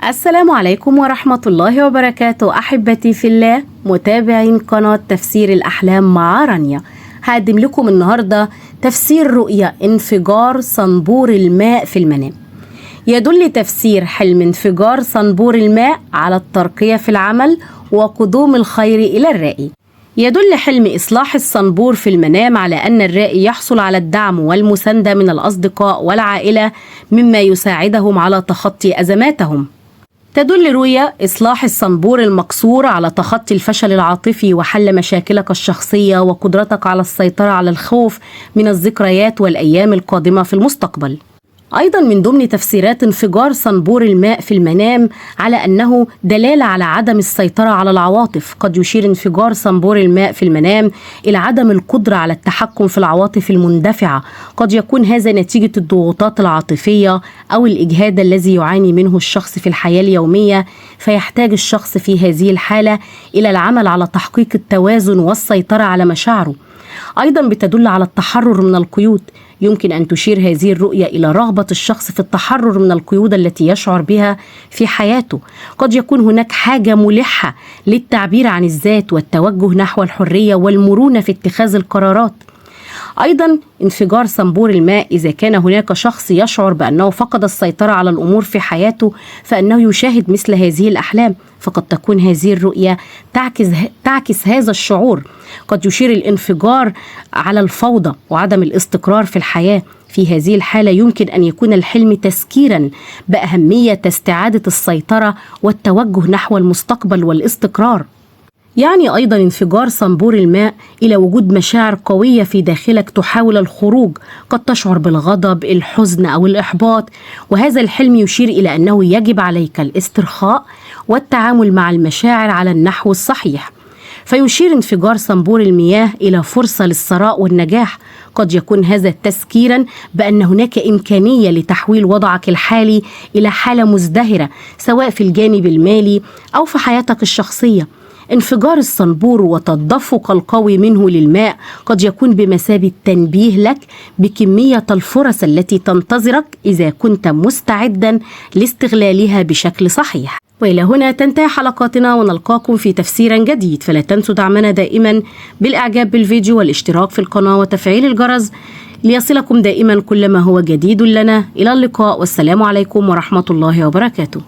السلام عليكم ورحمة الله وبركاته أحبتي في الله متابعين قناة تفسير الأحلام مع رانيا. هقدم لكم النهاردة تفسير رؤيا انفجار صنبور الماء في المنام. يدل تفسير حلم انفجار صنبور الماء على الترقية في العمل وقدوم الخير إلى الرائي. يدل حلم إصلاح الصنبور في المنام على أن الرائي يحصل على الدعم والمساندة من الأصدقاء والعائلة مما يساعدهم على تخطي أزماتهم. تدل رؤيا إصلاح الصنبور المكسور على تخطي الفشل العاطفي وحل مشاكلك الشخصية وقدرتك على السيطرة على الخوف من الذكريات والأيام القادمة في المستقبل. أيضا من ضمن تفسيرات انفجار صنبور الماء في المنام على أنه دلالة على عدم السيطرة على العواطف. قد يشير انفجار صنبور الماء في المنام إلى عدم القدرة على التحكم في العواطف المندفعة. قد يكون هذا نتيجة الضغوطات العاطفية أو الإجهاد الذي يعاني منه الشخص في الحياة اليومية، فيحتاج الشخص في هذه الحالة إلى العمل على تحقيق التوازن والسيطرة على مشاعره. أيضا بتدل على التحرر من القيود. يمكن أن تشير هذه الرؤية إلى رغبة الشخص في التحرر من القيود التي يشعر بها في حياته. قد يكون هناك حاجة ملحة للتعبير عن الذات والتوجه نحو الحرية والمرونة في اتخاذ القرارات. أيضا انفجار صنبور الماء إذا كان هناك شخص يشعر بأنه فقد السيطرة على الأمور في حياته فإنه يشاهد مثل هذه الأحلام، فقد تكون هذه الرؤية تعكس هذا الشعور. قد يشير الانفجار على الفوضى وعدم الاستقرار في الحياة. في هذه الحالة يمكن أن يكون الحلم تذكيرا بأهمية استعادة السيطرة والتوجه نحو المستقبل والاستقرار. يعني أيضا انفجار صنبور الماء إلى وجود مشاعر قوية في داخلك تحاول الخروج. قد تشعر بالغضب، الحزن أو الإحباط، وهذا الحلم يشير إلى أنه يجب عليك الاسترخاء والتعامل مع المشاعر على النحو الصحيح. فيشير انفجار صنبور المياه إلى فرصة للثراء والنجاح. قد يكون هذا تذكيرا بأن هناك إمكانية لتحويل وضعك الحالي إلى حالة مزدهرة سواء في الجانب المالي أو في حياتك الشخصية. انفجار الصنبور وتدفق القوي منه للماء قد يكون بمثابة تنبيه لك بكمية الفرص التي تنتظرك إذا كنت مستعدا لاستغلالها بشكل صحيح. وإلى هنا تنتهي حلقاتنا ونلقاكم في تفسير جديد، فلا تنسوا دعمنا دائما بالإعجاب بالفيديو والاشتراك في القناة وتفعيل الجرس ليصلكم دائما كل ما هو جديد لنا. إلى اللقاء والسلام عليكم ورحمة الله وبركاته.